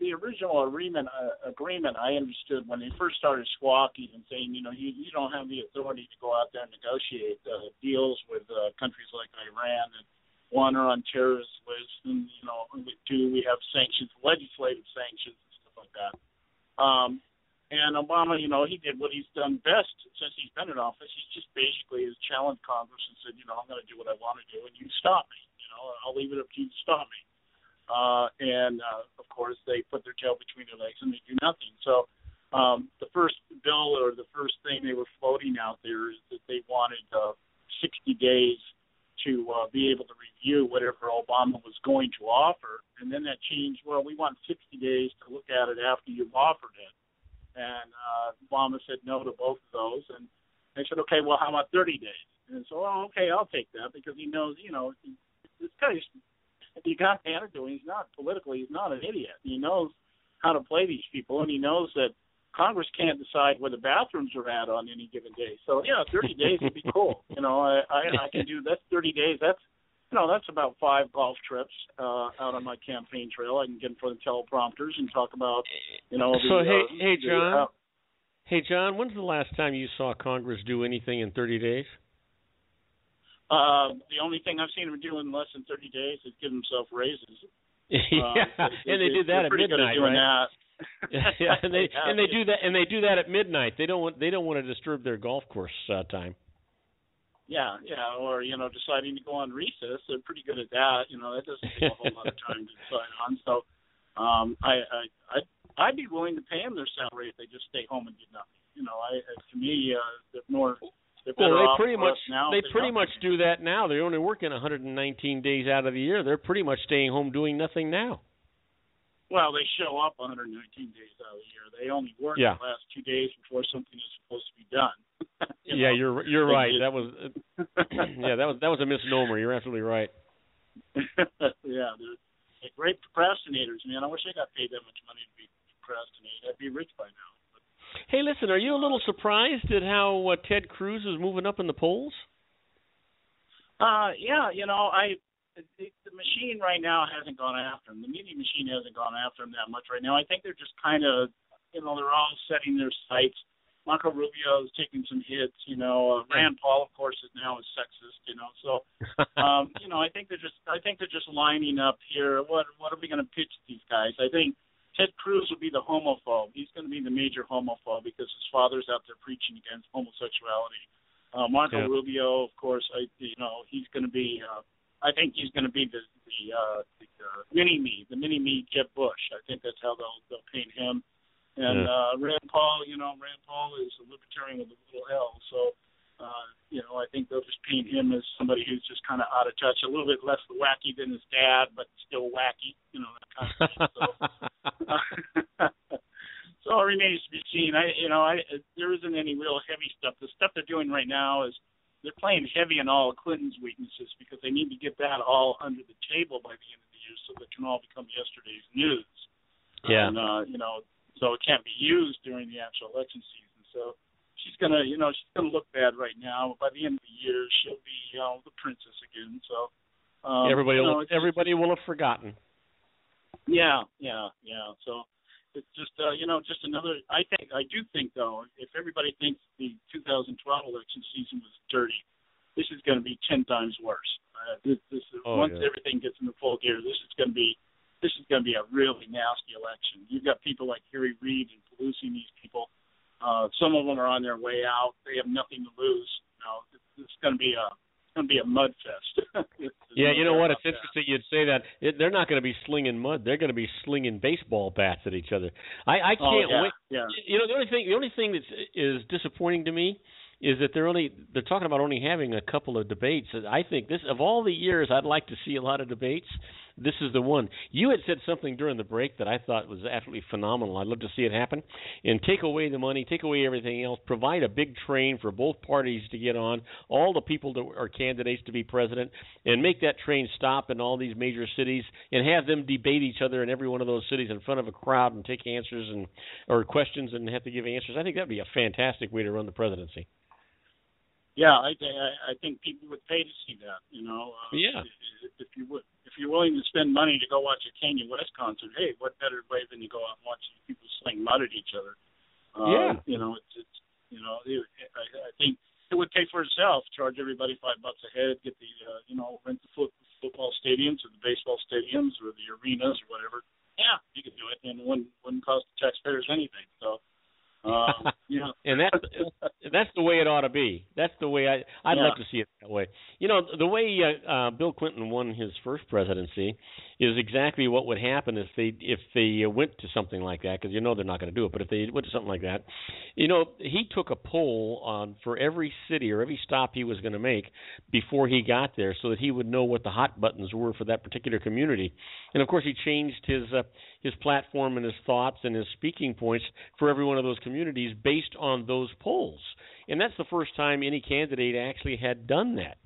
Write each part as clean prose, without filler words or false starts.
the original agreement, I understood when they first started squawking and saying, you don't have the authority to go out there and negotiate deals with countries like Iran, and one are on terrorist lists, and two, we have sanctions, legislative sanctions, and stuff like that. And Obama, he did what he's done best since he's been in office. He's just basically has challenged Congress and said, I'm going to do what I want to do, and you stop me. I'll leave it up to you to stop me. Of course, they put their tail between their legs and they do nothing. So the first bill or the first thing they were floating out there is that they wanted 60 days to be able to review whatever Obama was going to offer. And then that changed, well, we want 60 days to look at it after you've offered it. And Obama said no to both of those. And they said, okay, well, how about 30 days? And so, okay, I'll take that, because he knows, this guy, you got to hand it to him. He's not an idiot. He knows how to play these people, and he knows that Congress can't decide where the bathrooms are at on any given day. So, 30 days would be cool. I can do that. 30 days, that's about 5 golf trips out on my campaign trail. I can get in front of teleprompters and talk about, Hey, John, when's the last time you saw Congress do anything in 30 days? The only thing I've seen them do in less than 30 days is give themselves raises. And they did that at midnight, right? and they do that at midnight. They don't want to disturb their golf course time. Yeah, or deciding to go on recess. They're pretty good at that. That doesn't take a whole lot of time to decide on. So, I'd be willing to pay them their salary if they just stay home and do nothing. To me, they're more. Well, they pretty much do that now. They're only working 119 days out of the year. They're pretty much staying home doing nothing now. Well, they show up 119 days out of the year. They only work the last 2 days before something is supposed to be done. You're right. That was that was a misnomer. You're absolutely right. Yeah, they're great procrastinators, man. I wish I got paid that much money to procrastinate. I'd be rich by now. Hey, listen, are you a little surprised at how Ted Cruz is moving up in the polls? The machine right now hasn't gone after him. The media machine hasn't gone after him that much right now. I think they're just kind of, they're all setting their sights. Marco Rubio is taking some hits. Rand Paul, of course, is now a sexist. So, I think they're just lining up here. What are we going to pitch these guys? I think Ted Cruz will be the homophobe. He's going to be the major homophobe because his father's out there preaching against homosexuality. Marco Rubio, of course, he's going to be. I think he's going to be the mini-me Jeb Bush. I think that's how they'll paint him. And Rand Paul, Rand Paul is a libertarian with a little L. So, I think they'll just paint him as somebody who's just kind of out of touch, a little bit less wacky than his dad, but still wacky, that kind of thing. So it remains to be seen. There isn't any real heavy stuff. The stuff they're doing right now is they're playing heavy on all of Clinton's weaknesses because they need to get that all under the table by the end of the year so that can all become yesterday's news. Yeah. And, so it can't be used during the actual election season. So she's gonna look bad right now. But by the end of the year, she'll be, the princess again. So everybody will have forgotten. Yeah. So it's just, just another. I do think though, if everybody thinks the 2012 election season was dirty, this is going to be 10 times worse. Once everything gets into full gear, this is going to be a really nasty election. You've got people like Harry Reid and Pelosi, these people. Some of them are on their way out. They have nothing to lose. It's going to be a mud fest. Yeah, you know what? It's interesting you'd say that. They're not going to be slinging mud. They're going to be slinging baseball bats at each other. I can't wait. Yeah. The only thing that is disappointing to me is that they're talking about only having a couple of debates. I think this, of all the years I'd like to see a lot of debates, this is the one. You had said something during the break that I thought was absolutely phenomenal. I'd love to see it happen. And take away the money, take away everything else, provide a big train for both parties to get on, all the people that are candidates to be president, and make that train stop in all these major cities and have them debate each other in every one of those cities in front of a crowd and take answers or questions and have to give answers. I think that would be a fantastic way to run the presidency. Yeah, I think people would pay to see that. Yeah. If you're willing to spend money to go watch a Kanye West concert, hey, what better way than to go out and watch people sling mud at each other? Yeah. I think it would pay for itself. Charge everybody $5 a head, get the rent the football stadiums or the baseball stadiums or the arenas or whatever. Yeah, you could do it, and it wouldn't cost the taxpayers anything. So. And that's the way it ought to be. That's the way I'd like to see it that way. The way Bill Clinton won his first presidency is exactly what would happen if they went to something like that, because they're not going to do it. But if they went to something like that, he took a poll for every city or every stop he was going to make before he got there, so that he would know what the hot buttons were for that particular community. And of course, he changed his platform and his thoughts and his speaking points for every one of those communities based on those polls. And that's the first time any candidate actually had done that.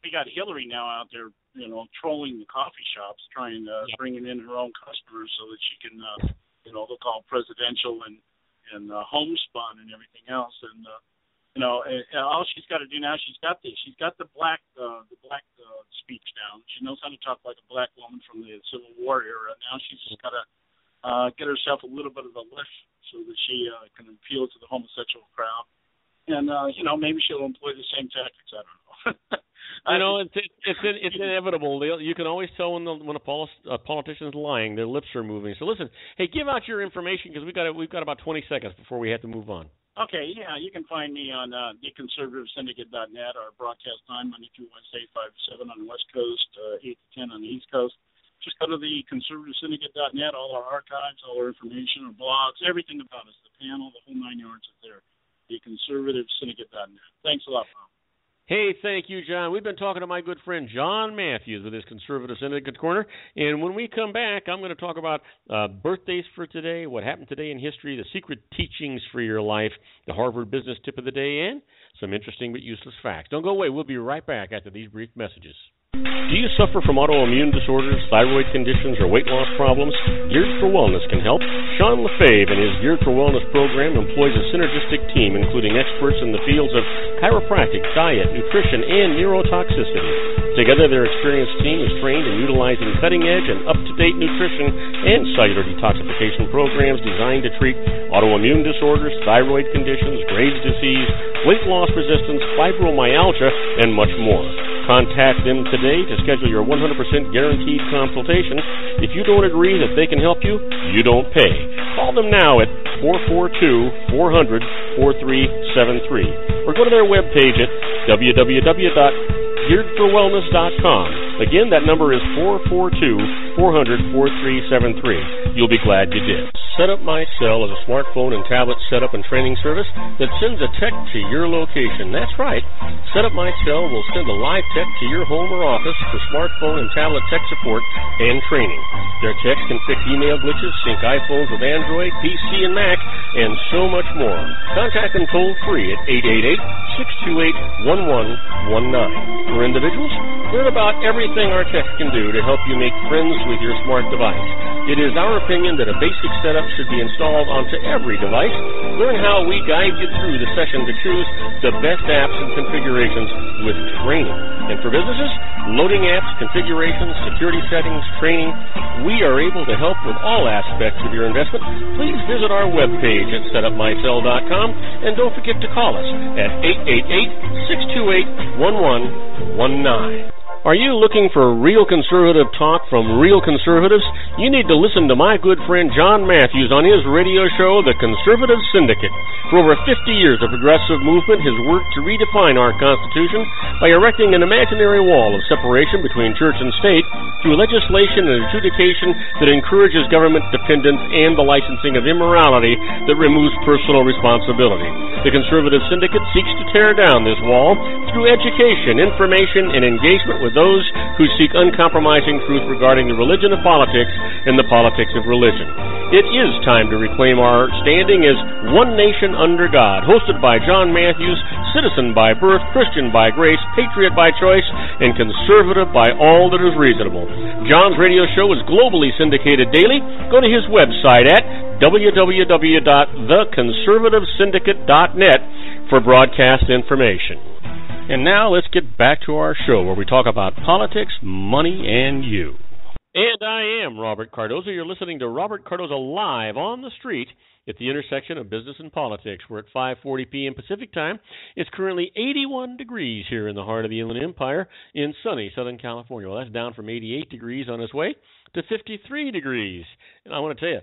We got Hillary now out there, trolling the coffee shops, trying to bringing in her own customers so that she can, look all presidential and homespun and everything else. And all she's got to do now, she's got the black speech down. She knows how to talk like a black woman from the Civil War era. Now she's just got to get herself a little bit of a lift so that she can appeal to the homosexual crowd. And maybe she'll employ the same tactics. I don't know. It's inevitable. You can always tell when a politician's lying. Their lips are moving. So listen, hey, give out your information, because we've got about 20 seconds before we have to move on. Okay, yeah, you can find me on theconservativesyndicate.net. Our broadcast time Monday through Wednesday, 5 to 7 on the West Coast, 8 to 10 on the East Coast. Just go to theconservativesyndicate.net. All our archives, all our information, our blogs, everything about us, the panel, the whole 9 yards is there. theconservativesyndicate.net. Thanks a lot, Bob. Hey, thank you, John. We've been talking to my good friend John Matthews with his Conservative Syndicate Corner. And when we come back, I'm going to talk about birthdays for today, what happened today in history, the secret teachings for your life, the Harvard Business Tip of the Day, and some interesting but useless facts. Don't go away. We'll be right back after these brief messages. Do you suffer from autoimmune disorders, thyroid conditions, or weight loss problems? Geared for Wellness can help. Sean Lefebvre and his Geared for Wellness program employs a synergistic team including experts in the fields of chiropractic, diet, nutrition, and neurotoxicity. Together, their experienced team is trained in utilizing cutting-edge and up-to-date nutrition and cellular detoxification programs designed to treat autoimmune disorders, thyroid conditions, Graves' disease, weight loss resistance, fibromyalgia, and much more. Contact them today to schedule your 100% guaranteed consultation. If you don't agree that they can help you, you don't pay. Call them now at 442-400-4373 or go to their webpage at www.gearedforwellness.com. Again, that number is 442-400-4373. You'll be glad you did. Setup My Cell is a smartphone and tablet setup and training service that sends a tech to your location. That's right. Setup My Cell will send a live tech to your home or office for smartphone and tablet tech support and training. Their techs can fix email glitches, sync iPhones with Android, PC, and Mac, and so much more. Contact them toll-free at 888-628-1119. For individuals, learn about everything our techs can do to help you make friends with your smart device. It is our opinion that a basic setup should be installed onto every device. Learn how we guide you through the session to choose the best apps and configurations with training. And for businesses, loading apps, configurations, security settings, training, we are able to help with all aspects of your investment. Please visit our webpage at setupmycell.com, and don't forget to call us at 888-628-1119. Are you looking for real conservative talk from real conservatives? You need to listen to my good friend John Matthews on his radio show, The Conservative Syndicate. For over 50 years, the progressive movement has worked to redefine our Constitution by erecting an imaginary wall of separation between church and state through legislation and adjudication that encourages government dependence and the licensing of immorality that removes personal responsibility. The Conservative Syndicate seeks to tear down this wall through education, information, and engagement with those who seek uncompromising truth regarding the religion of politics and the politics of religion. It is time to reclaim our standing as one nation under God, hosted by John Matthews, citizen by birth, Christian by grace, patriot by choice, and conservative by all that is reasonable. John's radio show is globally syndicated daily. Go to his website at www.theconservativesyndicate.net for broadcast information. And now let's get back to our show where we talk about politics, money, and you. And I am Robert Cardoza. You're listening to Robert Cardoza live on the street at the intersection of business and politics. We're at 5:40 p.m. Pacific time. It's currently 81 degrees here in the heart of the Inland Empire in sunny Southern California. Well, that's down from 88 degrees on its way to 53 degrees. And I want to tell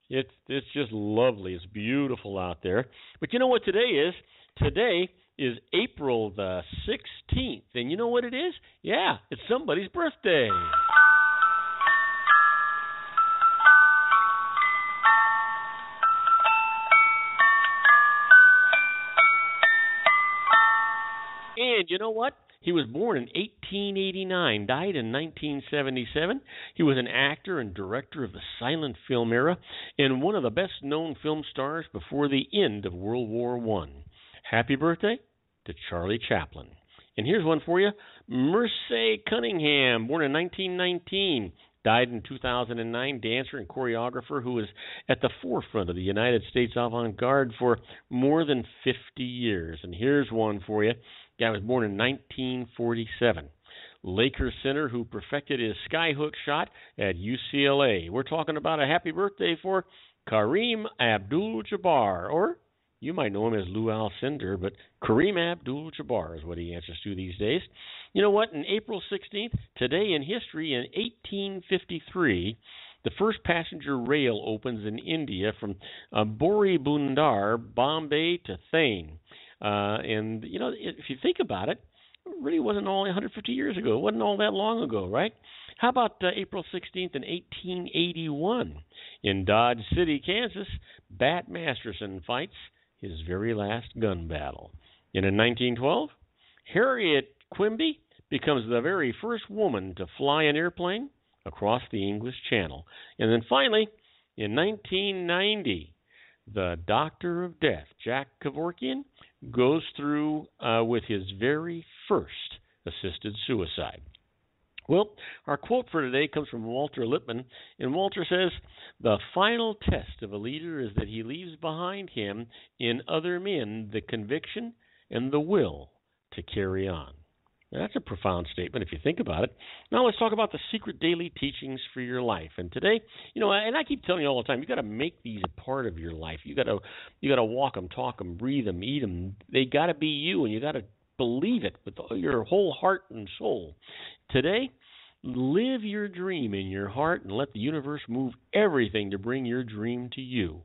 you, it's just lovely. It's beautiful out there. But you know what today is? Today is April the 16th. And you know what it is? Yeah, it's somebody's birthday. And you know what? He was born in 1889, died in 1977. He was an actor and director of the silent film era and one of the best-known film stars before the end of World War I. Happy birthday to Charlie Chaplin. And here's one for you. Merce Cunningham, born in 1919, died in 2009, dancer and choreographer who was at the forefront of the United States avant-garde for more than 50 years. And here's one for you. Guy was born in 1947. Lakers center who perfected his skyhook shot at UCLA. We're talking about a happy birthday for Kareem Abdul-Jabbar, or you might know him as Lou Alcindor, but Kareem Abdul-Jabbar is what he answers to these days. You know what? On April 16th, today in history, in 1853, the first passenger rail opens in India from Boribundar, Bombay to Thane. And, you know, if you think about it, it really wasn't only 150 years ago. It wasn't all that long ago, right? How about April 16th in 1881? In Dodge City, Kansas, Bat Masterson fights his very last gun battle. And in 1912, Harriet Quimby becomes the very first woman to fly an airplane across the English Channel. And then finally, in 1990, the Doctor of Death, Jack Kevorkian, goes through with his very first assisted suicide. Well, our quote for today comes from Walter Lippmann, and Walter says, "The final test of a leader is that he leaves behind him in other men the conviction and the will to carry on." Now, that's a profound statement if you think about it. Now let's talk about the secret daily teachings for your life. And today, you know, and I keep telling you all the time, you got to make these a part of your life. You got to walk them, talk them, breathe them, eat them. They got to be you, and you got to believe it with your whole heart and soul. Today, live your dream in your heart and let the universe move everything to bring your dream to you.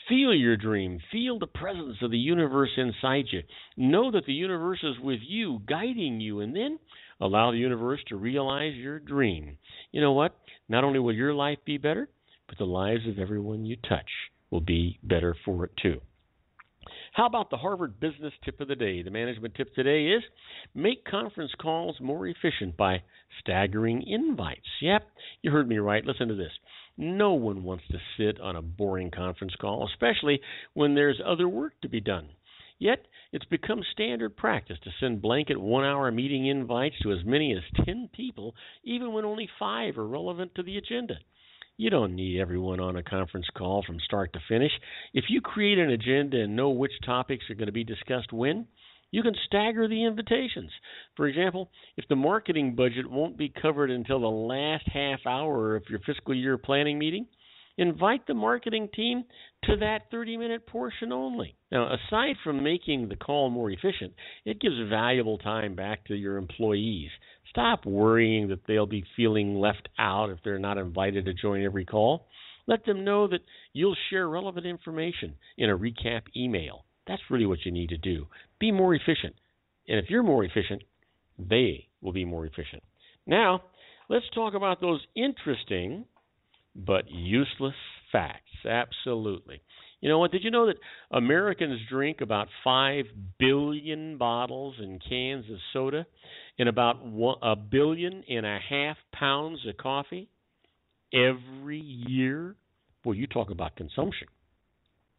Feel your dream. Feel the presence of the universe inside you. Know that the universe is with you, guiding you, and then allow the universe to realize your dream. You know what? Not only will your life be better, but the lives of everyone you touch will be better for it too. How about the Harvard Business Tip of the Day? The management tip today is make conference calls more efficient by staggering invites. Yep, you heard me right. Listen to this. No one wants to sit on a boring conference call, especially when there's other work to be done. Yet, it's become standard practice to send blanket one-hour meeting invites to as many as 10 people, even when only 5 are relevant to the agenda. You don't need everyone on a conference call from start to finish. If you create an agenda and know which topics are going to be discussed when, you can stagger the invitations. For example, if the marketing budget won't be covered until the last half hour of your fiscal year planning meeting, invite the marketing team to that 30-minute portion only. Now, aside from making the call more efficient, it gives valuable time back to your employees. Stop worrying that they'll be feeling left out if they're not invited to join every call. Let them know that you'll share relevant information in a recap email. That's really what you need to do. Be more efficient. And if you're more efficient, they will be more efficient. Now, let's talk about those interesting but useless facts. Absolutely. You know what? Did you know that Americans drink about 5 billion bottles and cans of soda and about 1.5 billion pounds of coffee every year? Boy, you talk about consumption.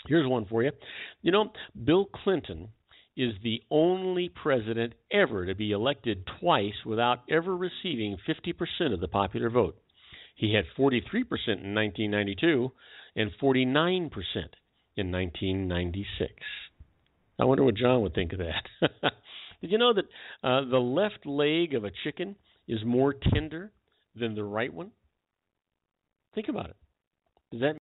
Here's one for you. You know, Bill Clinton is the only president ever to be elected twice without ever receiving 50% of the popular vote. He had 43% in 1992 and 49% in 1996. I wonder what John would think of that. Did you know that the left leg of a chicken is more tender than the right one? Think about it. Does that